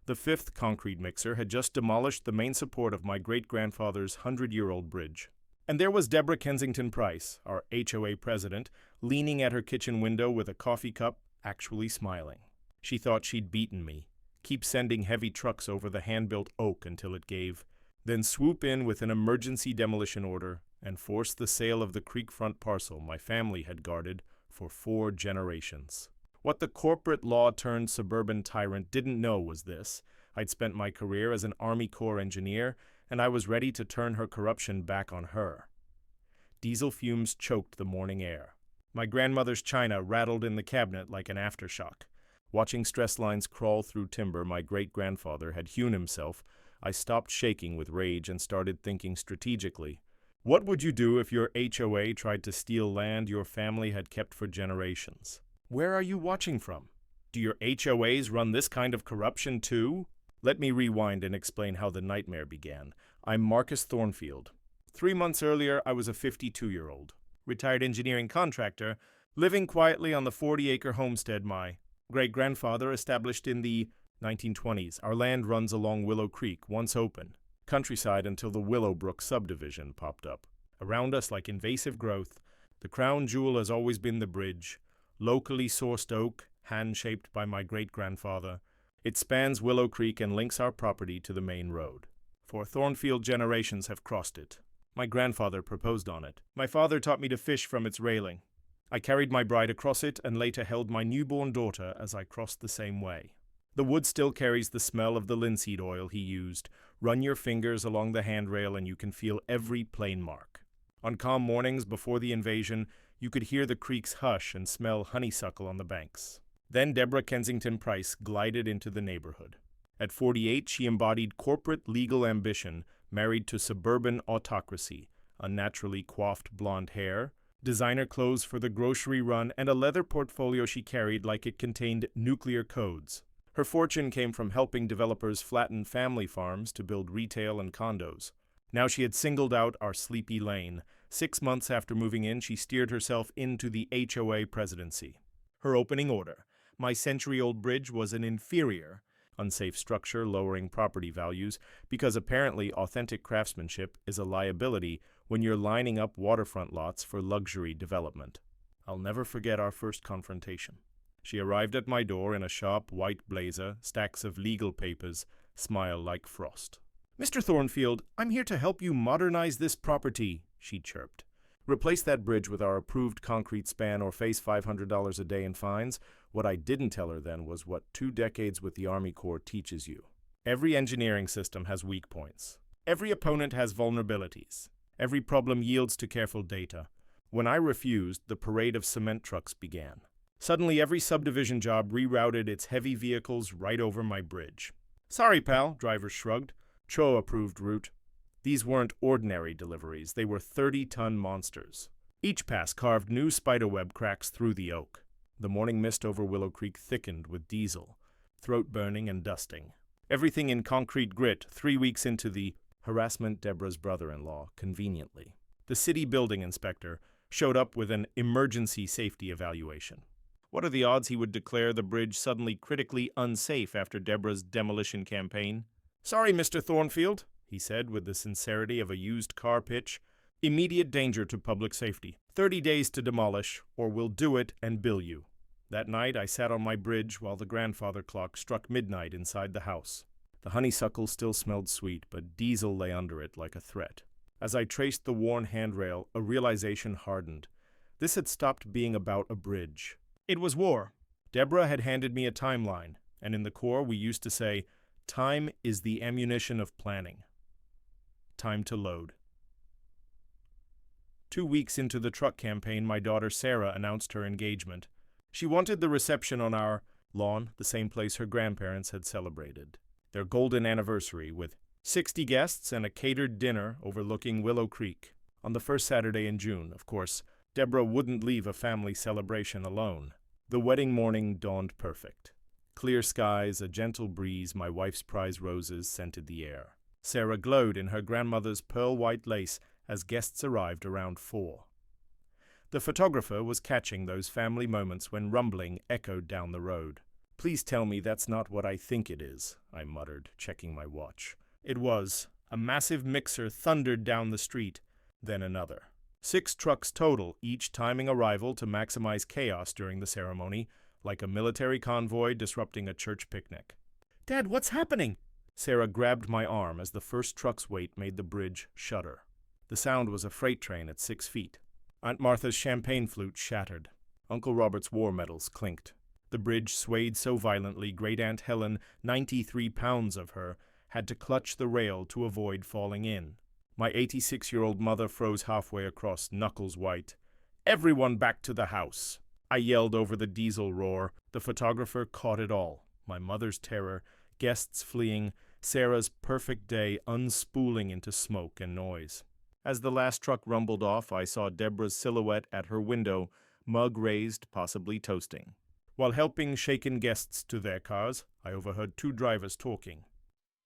The fifth concrete mixer had just demolished the main support of my great-grandfather's 100-year-old bridge. And there was Deborah Kensington Price, our HOA president, leaning at her kitchen window with a coffee cup, actually smiling. She thought she'd beaten me, keep sending heavy trucks over the hand-built oak until it gave, then swoop in with an emergency demolition order and force the sale of the creekfront parcel my family had guarded for 4 generations. What the corporate law-turned-suburban tyrant didn't know was this: I'd spent my career as an Army Corps engineer, and I was ready to turn her corruption back on her. Diesel fumes choked the morning air. My grandmother's china rattled in the cabinet like an aftershock. Watching stress lines crawl through timber my great-grandfather had hewn himself, I stopped shaking with rage and started thinking strategically. What would you do if your HOA tried to steal land your family had kept for generations? Where are you watching from? Do your HOAs run this kind of corruption too? Let me rewind and explain how the nightmare began. I'm Marcus Thornfield. 3 months earlier, I was a 52-year-old, retired engineering contractor, living quietly on the 40-acre homestead my great-grandfather established in the 1920s. Our land runs along Willow Creek, once open, countryside until the Willowbrook subdivision popped up. Around us, like invasive growth, the crown jewel has always been the bridge, locally sourced oak, hand-shaped by my great-grandfather. It spans Willow Creek and links our property to the main road. 4 Thornfield generations have crossed it. My grandfather proposed on it. My father taught me to fish from its railing. I carried my bride across it and later held my newborn daughter as I crossed the same way. The wood still carries the smell of the linseed oil he used. Run your fingers along the handrail and you can feel every plane mark. On calm mornings before the invasion, you could hear the creek's hush and smell honeysuckle on the banks. Then Deborah Kensington Price glided into the neighborhood. At 48, she embodied corporate legal ambition, married to suburban autocracy, unnaturally coiffed blonde hair, designer clothes for the grocery run, and a leather portfolio she carried like it contained nuclear codes. Her fortune came from helping developers flatten family farms to build retail and condos. Now she had singled out our sleepy lane. 6 months after moving in, she steered herself into the HOA presidency. Her opening order: my century-old bridge was an inferior, unsafe structure lowering property values because apparently authentic craftsmanship is a liability when you're lining up waterfront lots for luxury development. I'll never forget our first confrontation. She arrived at my door in a sharp white blazer, stacks of legal papers, smile like frost. "Mr. Thornfield, I'm here to help you modernize this property," she chirped. "Replace that bridge with our approved concrete span or face $500 a day in fines." What I didn't tell her then was what 2 decades with the Army Corps teaches you. Every engineering system has weak points. Every opponent has vulnerabilities. Every problem yields to careful data. When I refused, the parade of cement trucks began. Suddenly, every subdivision job rerouted its heavy vehicles right over my bridge. "Sorry, pal," drivers shrugged. "HOA-approved route." These weren't ordinary deliveries. They were 30-ton monsters. Each pass carved new spiderweb cracks through the oak. The morning mist over Willow Creek thickened with diesel, throat burning and dusting. Everything in concrete grit 3 weeks into the harassment Deborah's brother-in-law, conveniently. The city building inspector showed up with an emergency safety evaluation. What are the odds he would declare the bridge suddenly critically unsafe after Deborah's demolition campaign? "Sorry, Mr. Thornfield," he said with the sincerity of a used car pitch. "Immediate danger to public safety. 30 days to demolish, or we'll do it and bill you." That night I sat on my bridge while the grandfather clock struck midnight inside the house. The honeysuckle still smelled sweet, but diesel lay under it like a threat. As I traced the worn handrail, a realization hardened. This had stopped being about a bridge. It was war. Deborah had handed me a timeline, and in the Corps we used to say, "Time is the ammunition of planning." Time to load. 2 weeks into the truck campaign, my daughter Sarah announced her engagement. She wanted the reception on our lawn, the same place her grandparents had celebrated their golden anniversary, with 60 guests and a catered dinner overlooking Willow Creek. On the first Saturday in June, of course, Deborah wouldn't leave a family celebration alone. The wedding morning dawned perfect. Clear skies, a gentle breeze, my wife's prize roses scented the air. Sarah glowed in her grandmother's pearl-white lace as guests arrived around 4. The photographer was catching those family moments when rumbling echoed down the road. Please tell me that's not what I think it is, I muttered, checking my watch. It was. A massive mixer thundered down the street, then another. 6 trucks total, each timing arrival to maximize chaos during the ceremony, like a military convoy disrupting a church picnic. Dad, what's happening? Sarah grabbed my arm as the first truck's weight made the bridge shudder. The sound was a freight train at 6 feet. Aunt Martha's champagne flute shattered. Uncle Robert's war medals clinked. The bridge swayed so violently Great Aunt Helen, 93 pounds of her, had to clutch the rail to avoid falling in. My 86-year-old mother froze halfway across, knuckles white. Everyone back to the house! I yelled over the diesel roar. The photographer caught it all. My mother's terror, guests fleeing, Sarah's perfect day unspooling into smoke and noise. As the last truck rumbled off, I saw Deborah's silhouette at her window, mug raised, possibly toasting. While helping shaken guests to their cars, I overheard 2 drivers talking.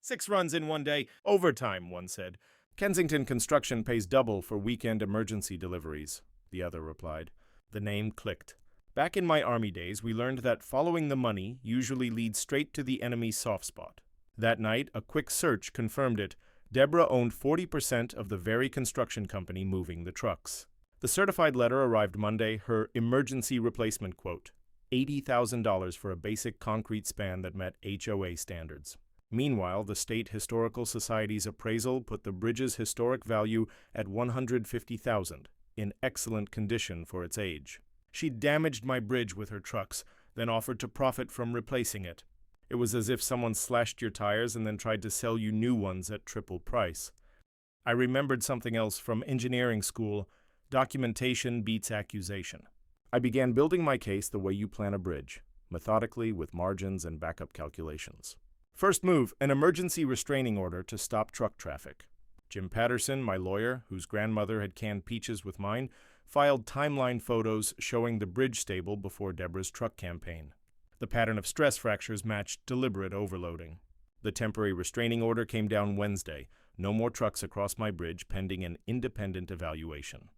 6 runs in one day, overtime, one said. Kensington Construction pays double for weekend emergency deliveries, the other replied. The name clicked. Back in my Army days, we learned that following the money usually leads straight to the enemy's soft spot. That night, a quick search confirmed it. Deborah owned 40% of the very construction company moving the trucks. The certified letter arrived Monday, her emergency replacement quote. $80,000 for a basic concrete span that met HOA standards. Meanwhile, the State Historical Society's appraisal put the bridge's historic value at $150,000, in excellent condition for its age. She damaged my bridge with her trucks, then offered to profit from replacing it. It was as if someone slashed your tires and then tried to sell you new ones at triple price. I remembered something else from engineering school. Documentation beats accusation. I began building my case the way you plan a bridge, methodically with margins and backup calculations. First move, an emergency restraining order to stop truck traffic. Jim Patterson, my lawyer, whose grandmother had canned peaches with mine, filed timeline photos showing the bridge stable before Deborah's truck campaign. The pattern of stress fractures matched deliberate overloading. The temporary restraining order came down Wednesday. No more trucks across my bridge pending an independent evaluation.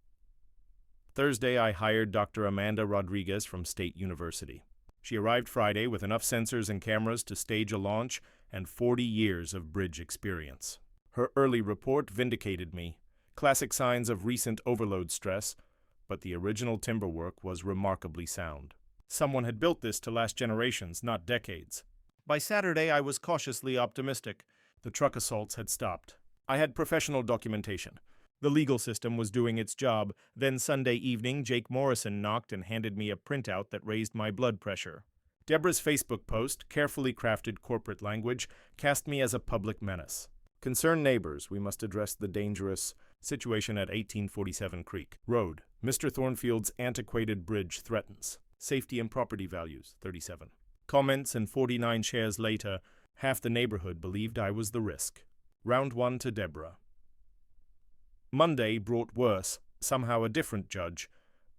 Thursday, I hired Dr. Amanda Rodriguez from State University. She arrived Friday with enough sensors and cameras to stage a launch and 40 years of bridge experience. Her early report vindicated me. Classic signs of recent overload stress, but the original timber work was remarkably sound. Someone had built this to last generations, not decades. By Saturday, I was cautiously optimistic. The truck assaults had stopped. I had professional documentation. The legal system was doing its job. Then Sunday evening, Jake Morrison knocked and handed me a printout that raised my blood pressure. Deborah's Facebook post, carefully crafted corporate language, cast me as a public menace. Concerned neighbors, we must address the dangerous situation at 1847 Creek Road. Mr. Thornfield's antiquated bridge threatens. Safety and property values, 37. Comments and 49 shares later, half the neighborhood believed I was the risk. Round 1 to Deborah. Monday brought worse, somehow a different judge,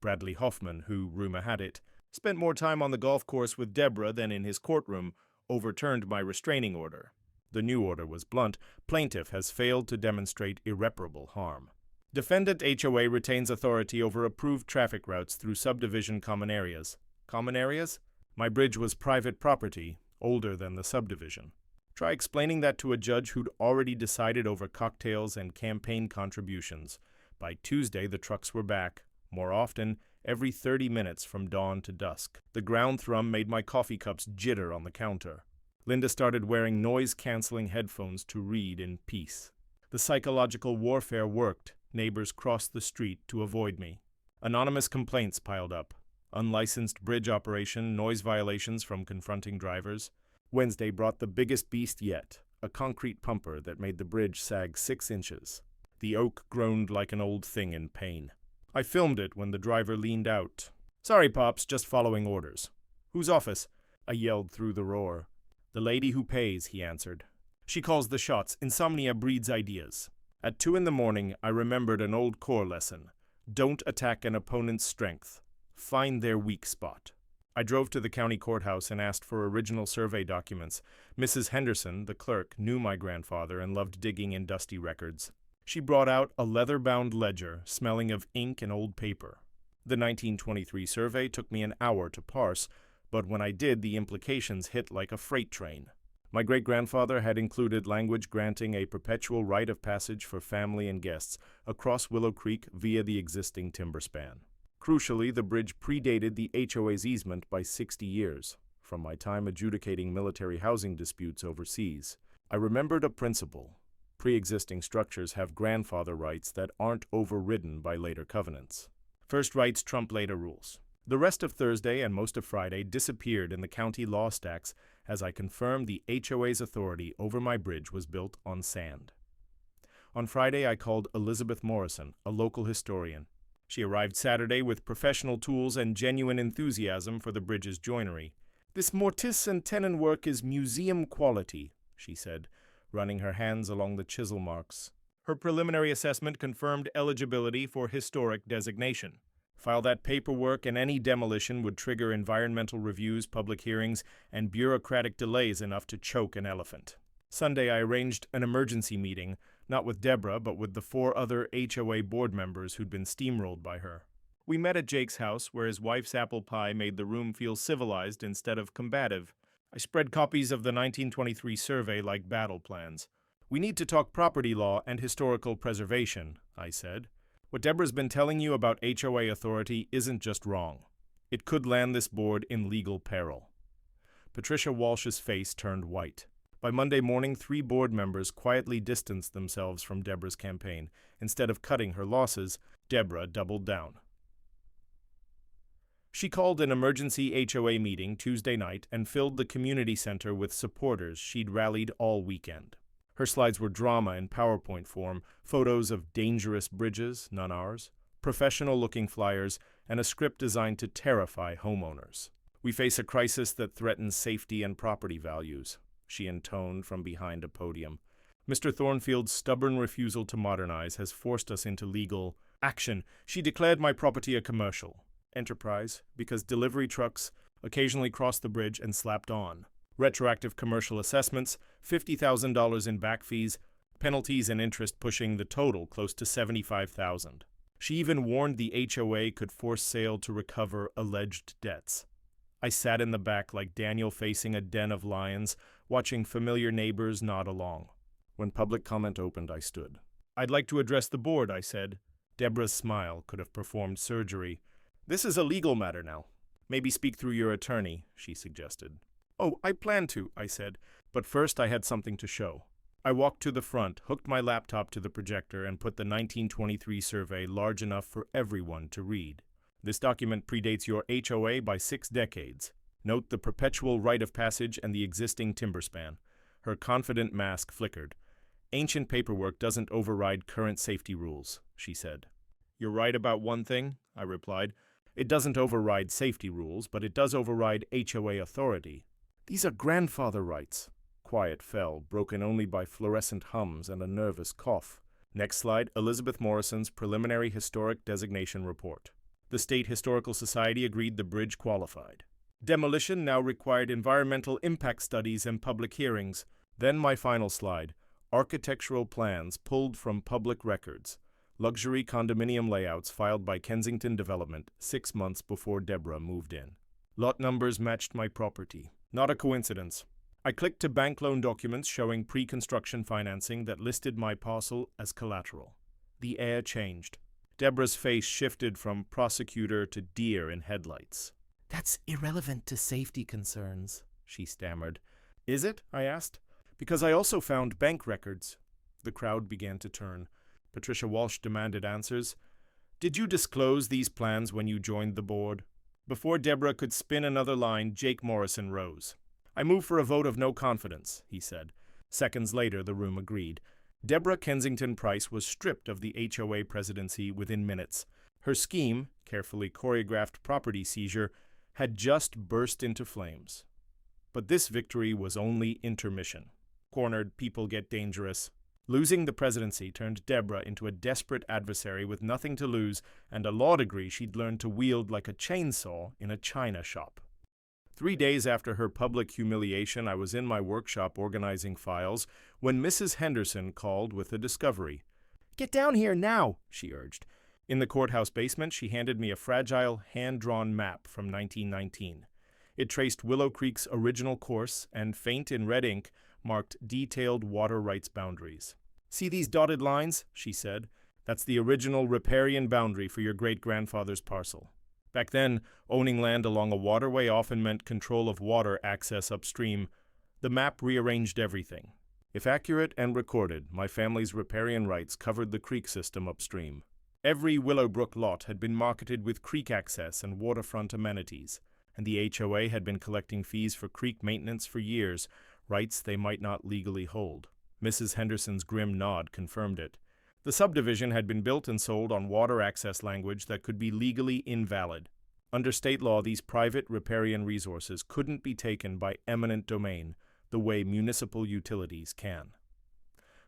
Bradley Hoffman, who, rumor had it, spent more time on the golf course with Deborah than in his courtroom, overturned my restraining order. The new order was blunt. Plaintiff has failed to demonstrate irreparable harm. Defendant HOA retains authority over approved traffic routes through subdivision common areas. Common areas? My bridge was private property, older than the subdivision. Try explaining that to a judge who'd already decided over cocktails and campaign contributions. By Tuesday, the trucks were back, more often, every 30 minutes from dawn to dusk. The ground thrum made my coffee cups jitter on the counter. Linda started wearing noise-canceling headphones to read in peace. The psychological warfare worked. Neighbors crossed the street to avoid me. Anonymous complaints piled up. Unlicensed bridge operation, noise violations from confronting drivers. Wednesday brought the biggest beast yet, a concrete pumper that made the bridge sag 6 inches. The oak groaned like an old thing in pain. I filmed it when the driver leaned out. "Sorry, Pops, just following orders." "Whose office?" I yelled through the roar. "The lady who pays," he answered. "She calls the shots. Insomnia breeds ideas." At 2 a.m, I remembered an old core lesson. Don't attack an opponent's strength. Find their weak spot. I drove to the county courthouse and asked for original survey documents. Mrs. Henderson, the clerk, knew my grandfather and loved digging in dusty records. She brought out a leather-bound ledger, smelling of ink and old paper. The 1923 survey took me an hour to parse. but when I did, the implications hit like a freight train. My great-grandfather had included language granting a perpetual rite of passage for family and guests across Willow Creek via the existing timber span. Crucially, the bridge predated the HOA's easement by 60 years, from my time adjudicating military housing disputes overseas. I remembered a principle. Pre-existing structures have grandfather rights that aren't overridden by later covenants. First rights trump later rules. The rest of Thursday and most of Friday disappeared in the county law stacks as I confirmed the HOA's authority over my bridge was built on sand. On Friday, I called Elizabeth Morrison, a local historian. She arrived Saturday with professional tools and genuine enthusiasm for the bridge's joinery. "This mortise and tenon work is museum quality," she said, running her hands along the chisel marks. Her preliminary assessment confirmed eligibility for historic designation. File that paperwork and any demolition would trigger environmental reviews, public hearings, and bureaucratic delays enough to choke an elephant. Sunday, I arranged an emergency meeting, not with Deborah, but with the 4 other HOA board members who'd been steamrolled by her. We met at Jake's house, where his wife's apple pie made the room feel civilized instead of combative. I spread copies of the 1923 survey like battle plans. "We need to talk property law and historical preservation," I said. "What Deborah's been telling you about HOA authority isn't just wrong. It could land this board in legal peril." Patricia Walsh's face turned white. By Monday morning, 3 board members quietly distanced themselves from Deborah's campaign. Instead of cutting her losses, Deborah doubled down. She called an emergency HOA meeting Tuesday night and filled the community center with supporters she'd rallied all weekend. Her slides were drama in PowerPoint form, photos of dangerous bridges, none ours, professional-looking flyers, and a script designed to terrify homeowners. "We face a crisis that threatens safety and property values," she intoned from behind a podium. "Mr. Thornfield's stubborn refusal to modernize has forced us into legal action. She declared my property a commercial enterprise because delivery trucks occasionally cross the bridge and slapped on. Retroactive commercial assessments, $50,000 in back fees, penalties and interest pushing the total close to $75,000. She even warned the HOA could force sale to recover alleged debts. I sat in the back like Daniel facing a den of lions, watching familiar neighbors nod along. When public comment opened, I stood. "I'd like to address the board," I said. Deborah's smile could have performed surgery. "This is a legal matter now. Maybe speak through your attorney," she suggested. "Oh, I plan to," I said, but first I had something to show. I walked to the front, hooked my laptop to the projector, and put the 1923 survey large enough for everyone to read. "This document predates your HOA by 6 decades. Note the perpetual rite of passage and the existing timber span." Her confident mask flickered. "Ancient paperwork doesn't override current safety rules," she said. "You're right about one thing," I replied. "It doesn't override safety rules, but it does override HOA authority. These are grandfather rights." Quiet fell, broken only by fluorescent hums and a nervous cough. Next slide, Elizabeth Morrison's preliminary historic designation report. The State Historical Society agreed the bridge qualified. Demolition now required environmental impact studies and public hearings. Then my final slide, architectural plans pulled from public records. Luxury condominium layouts filed by Kensington Development 6 months before Deborah moved in. Lot numbers matched my property. Not a coincidence. I clicked to bank loan documents showing pre-construction financing that listed my parcel as collateral. The air changed. Deborah's face shifted from prosecutor to deer in headlights. "That's irrelevant to safety concerns," she stammered. "Is it?" I asked. "Because I also found bank records." The crowd began to turn. Patricia Walsh demanded answers. "Did you disclose these plans when you joined the board?" Before Deborah could spin another line, Jake Morrison rose. "I move for a vote of no confidence," he said. Seconds later, the room agreed. Deborah Kensington Price was stripped of the HOA presidency within minutes. Her scheme, carefully choreographed property seizure, had just burst into flames. But this victory was only intermission. Cornered people get dangerous. Losing the presidency turned Deborah into a desperate adversary with nothing to lose and a law degree she'd learned to wield like a chainsaw in a china shop. 3 days after her public humiliation, I was in my workshop organizing files when Mrs. Henderson called with a discovery. "Get down here now," she urged. In the courthouse basement, she handed me a fragile, hand-drawn map from 1919. It traced Willow Creek's original course and, faint in red ink, marked detailed water rights boundaries. "See these dotted lines?" she said. "That's the original riparian boundary for your great-grandfather's parcel." Back then, owning land along a waterway often meant control of water access upstream. The map rearranged everything. If accurate and recorded, my family's riparian rights covered the creek system upstream. Every Willowbrook lot had been marketed with creek access and waterfront amenities, and the HOA had been collecting fees for creek maintenance for years, rights they might not legally hold. Mrs. Henderson's grim nod confirmed it. The subdivision had been built and sold on water access language that could be legally invalid. Under state law, these private riparian resources couldn't be taken by eminent domain, the way municipal utilities can.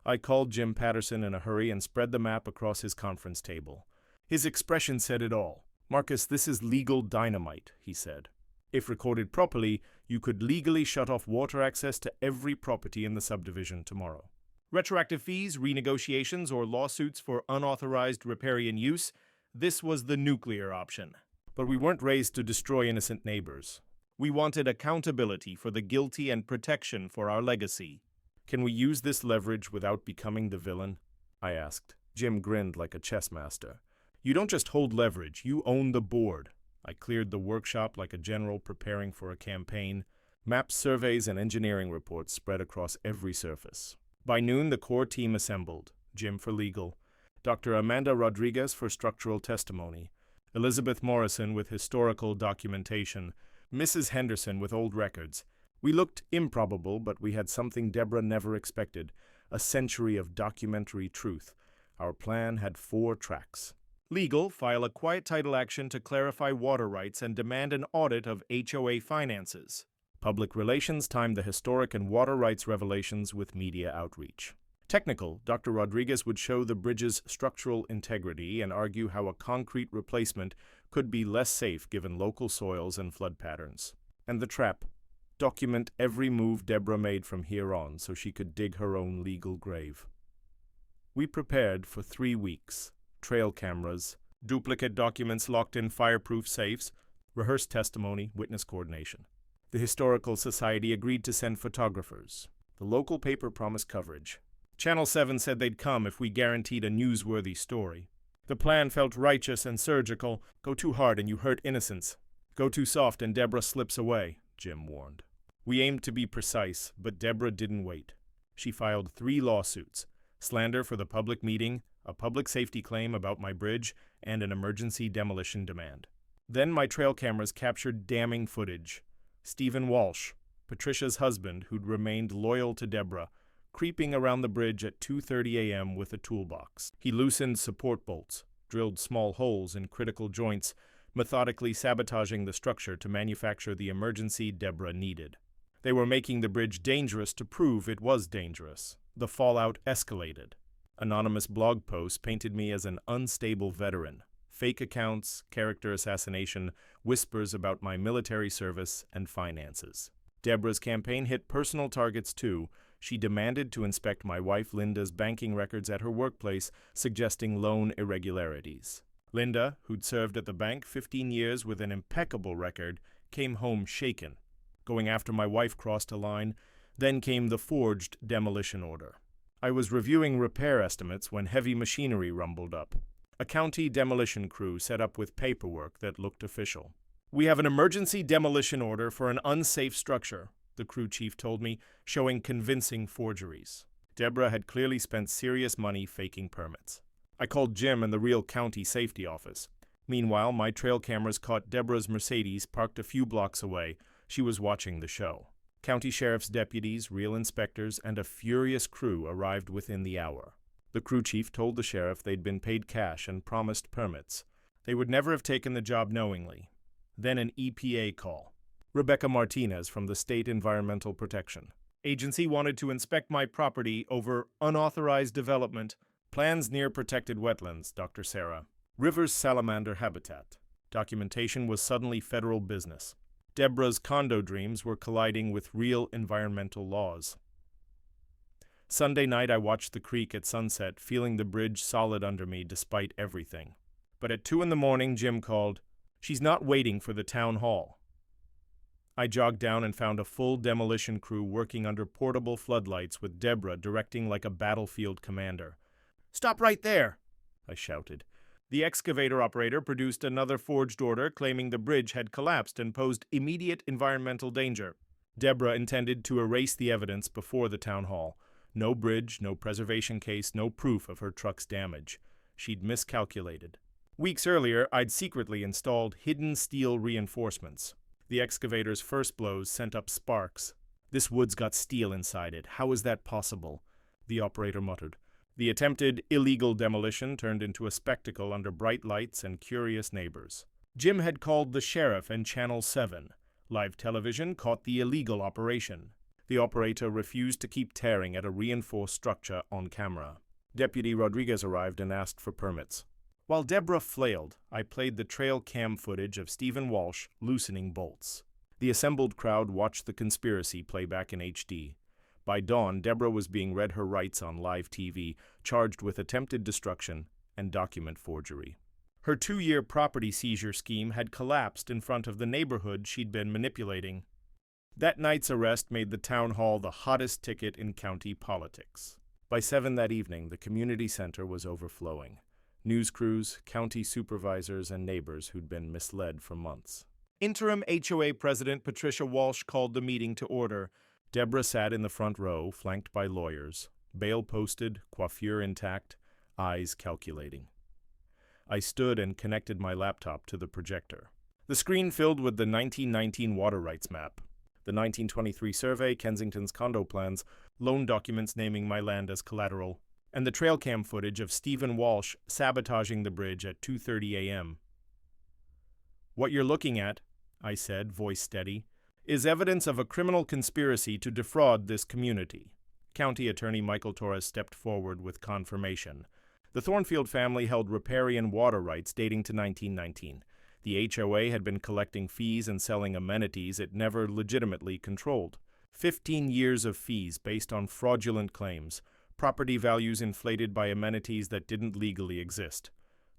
I called Jim Patterson in a hurry and spread the map across his conference table. His expression said it all. "Marcus, this is legal dynamite," he said. "If recorded properly, you could legally shut off water access to every property in the subdivision tomorrow. Retroactive fees, renegotiations, or lawsuits for unauthorized riparian use, this was the nuclear option. But we weren't raised to destroy innocent neighbors. We wanted accountability for the guilty and protection for our legacy. Can we use this leverage without becoming the villain?" I asked. Jim grinned like a chess master. "You don't just hold leverage, you own the board." I cleared the workshop like a general preparing for a campaign. Maps, surveys, and engineering reports spread across every surface. By noon, the core team assembled. Jim for legal, Dr. Amanda Rodriguez for structural testimony, Elizabeth Morrison with historical documentation, Mrs. Henderson with old records. We looked improbable, but we had something Deborah never expected, a century of documentary truth. Our plan had 4 tracks. Legal, file a quiet title action to clarify water rights and demand an audit of HOA finances. Public relations, time the historic and water rights revelations with media outreach. Technical, Dr. Rodriguez would show the bridge's structural integrity and argue how a concrete replacement could be less safe given local soils and flood patterns. And the trap, document every move Deborah made from here on so she could dig her own legal grave. We prepared for 3 weeks. Trail cameras, duplicate documents locked in fireproof safes, rehearsed testimony, witness coordination. The Historical Society agreed to send photographers. The local paper promised coverage. Channel 7 said they'd come if we guaranteed a newsworthy story. The plan felt righteous and surgical. Go too hard and you hurt innocents. Go too soft and Deborah slips away, Jim warned. We aimed to be precise, but Deborah didn't wait. She filed 3 lawsuits: slander for the public meeting, a public safety claim about my bridge, and an emergency demolition demand. Then my trail cameras captured damning footage. Stephen Walsh, Patricia's husband who'd remained loyal to Deborah, creeping around the bridge at 2:30 a.m. with a toolbox. He loosened support bolts, drilled small holes in critical joints, methodically sabotaging the structure to manufacture the emergency Deborah needed. They were making the bridge dangerous to prove it was dangerous. The fallout escalated. Anonymous blog posts painted me as an unstable veteran. Fake accounts, character assassination, whispers about my military service and finances. Deborah's campaign hit personal targets too. She demanded to inspect my wife Linda's banking records at her workplace, suggesting loan irregularities. Linda, who'd served at the bank 15 years with an impeccable record, came home shaken. Going after my wife crossed a line. Then came the forged demolition order. I was reviewing repair estimates when heavy machinery rumbled up. A county demolition crew set up with paperwork that looked official. "We have an emergency demolition order for an unsafe structure," the crew chief told me, showing convincing forgeries. Deborah had clearly spent serious money faking permits. I called Jim and the real county safety office. Meanwhile, my trail cameras caught Deborah's Mercedes parked a few blocks away. She was watching the show. County sheriff's deputies, real inspectors, and a furious crew arrived within the hour. The crew chief told the sheriff they'd been paid cash and promised permits. They would never have taken the job knowingly. Then an EPA call. Rebecca Martinez from the State Environmental Protection Agency wanted to inspect my property over unauthorized development, plans near protected wetlands, Dr. Sarah. Rivers salamander habitat. Documentation was suddenly federal business. Deborah's condo dreams were colliding with real environmental laws. Sunday night I watched the creek at sunset, feeling the bridge solid under me despite everything. But at 2 a.m, Jim called, "She's not waiting for the town hall." I jogged down and found a full demolition crew working under portable floodlights with Deborah directing like a battlefield commander. "Stop right there!" I shouted. The excavator operator produced another forged order claiming the bridge had collapsed and posed immediate environmental danger. Deborah intended to erase the evidence before the town hall. No bridge, no preservation case, no proof of her truck's damage. She'd miscalculated. Weeks earlier, I'd secretly installed hidden steel reinforcements. The excavator's first blows sent up sparks. "This wood's got steel inside it. How is that possible?" the operator muttered. The attempted illegal demolition turned into a spectacle under bright lights and curious neighbors. Jim had called the sheriff and Channel 7. Live television caught the illegal operation. The operator refused to keep tearing at a reinforced structure on camera. Deputy Rodriguez arrived and asked for permits. While Deborah flailed, I played the trail cam footage of Stephen Walsh loosening bolts. The assembled crowd watched the conspiracy play back in HD. By dawn, Deborah was being read her rights on live TV, charged with attempted destruction and document forgery. Her 2-year property seizure scheme had collapsed in front of the neighborhood she'd been manipulating. That night's arrest made the town hall the hottest ticket in county politics. By 7 that evening, the community center was overflowing. News crews, county supervisors, and neighbors who'd been misled for months. Interim HOA President Patricia Walsh called the meeting to order. Deborah sat in the front row, flanked by lawyers, bail posted, coiffure intact, eyes calculating. I stood and connected my laptop to the projector. The screen filled with the 1919 water rights map, the 1923 survey, Kensington's condo plans, loan documents naming my land as collateral, and the trail cam footage of Stephen Walsh sabotaging the bridge at 2:30 a.m. "What you're looking at," I said, voice steady, "is evidence of a criminal conspiracy to defraud this community." County Attorney Michael Torres stepped forward with confirmation. The Thornfield family held riparian water rights dating to 1919. The HOA had been collecting fees and selling amenities it never legitimately controlled. 15 years of fees based on fraudulent claims, property values inflated by amenities that didn't legally exist.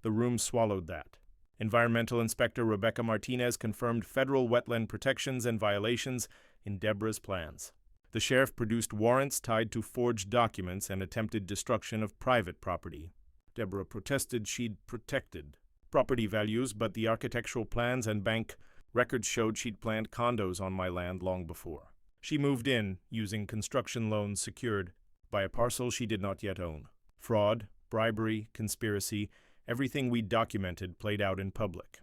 The room swallowed that. Environmental Inspector Rebecca Martinez confirmed federal wetland protections and violations in Deborah's plans. The sheriff produced warrants tied to forged documents and attempted destruction of private property. Deborah protested she'd protected property values, but the architectural plans and bank records showed she'd planned condos on my land long before. She moved in using construction loans secured by a parcel she did not yet own. Fraud, bribery, conspiracy, everything we documented played out in public.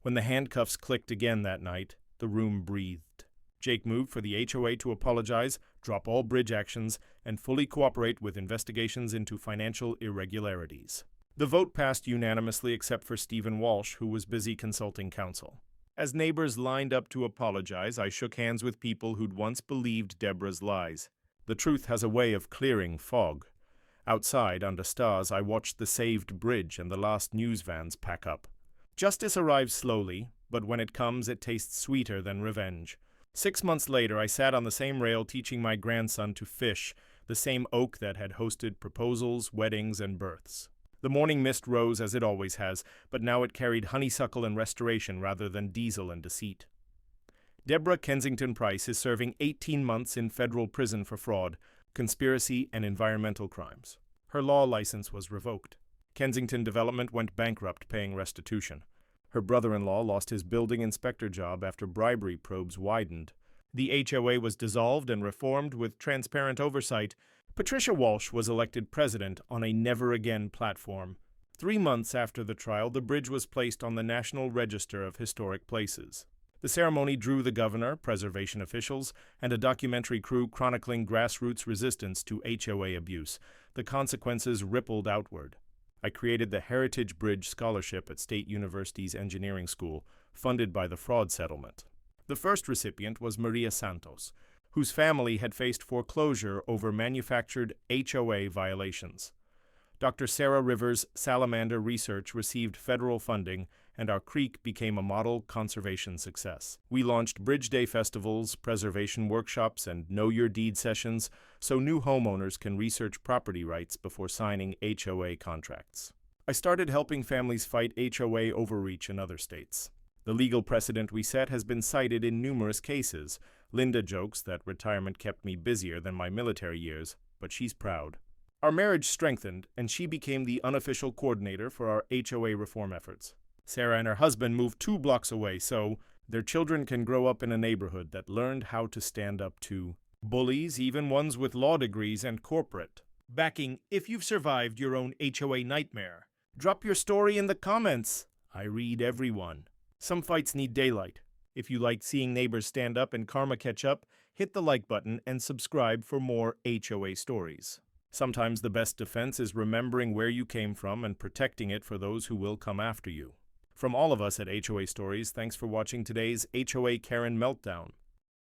When the handcuffs clicked again that night, the room breathed. Jake moved for the HOA to apologize, drop all bridge actions, and fully cooperate with investigations into financial irregularities. The vote passed unanimously except for Stephen Walsh, who was busy consulting counsel. As neighbors lined up to apologize, I shook hands with people who'd once believed Deborah's lies. The truth has a way of clearing fog. Outside, under stars, I watched the saved bridge and the last news vans pack up. Justice arrives slowly, but when it comes, it tastes sweeter than revenge. 6 months later, I sat on the same rail teaching my grandson to fish, the same oak that had hosted proposals, weddings, and births. The morning mist rose as it always has, but now it carried honeysuckle and restoration rather than diesel and deceit. Deborah Kensington Price is serving 18 months in federal prison for fraud, conspiracy, and environmental crimes. Her law license was revoked. Kensington Development went bankrupt paying restitution. Her brother-in-law lost his building inspector job after bribery probes widened. The HOA was dissolved and reformed with transparent oversight. Patricia Walsh was elected president on a never-again platform. 3 months after the trial, the bridge was placed on the National Register of Historic Places. The ceremony drew the governor, preservation officials, and a documentary crew chronicling grassroots resistance to HOA abuse. The consequences rippled outward. I created the Heritage Bridge Scholarship at State University's Engineering School, funded by the fraud settlement. The first recipient was Maria Santos, whose family had faced foreclosure over manufactured HOA violations. Dr. Sarah Rivers' Salamander Research received federal funding, and our creek became a model conservation success. We launched Bridge Day festivals, preservation workshops, and Know Your Deed sessions so new homeowners can research property rights before signing HOA contracts. I started helping families fight HOA overreach in other states. The legal precedent we set has been cited in numerous cases. Linda jokes that retirement kept me busier than my military years, but she's proud. Our marriage strengthened, and she became the unofficial coordinator for our HOA reform efforts. Sarah and her husband moved 2 blocks away, so their children can grow up in a neighborhood that learned how to stand up to bullies, even ones with law degrees and corporate backing. If you've survived your own HOA nightmare, drop your story in the comments. I read everyone. Some fights need daylight. If you like seeing neighbors stand up and karma catch up, hit the like button and subscribe for more HOA stories. Sometimes the best defense is remembering where you came from and protecting it for those who will come after you. From all of us at HOA Stories, thanks for watching today's HOA Karen Meltdown.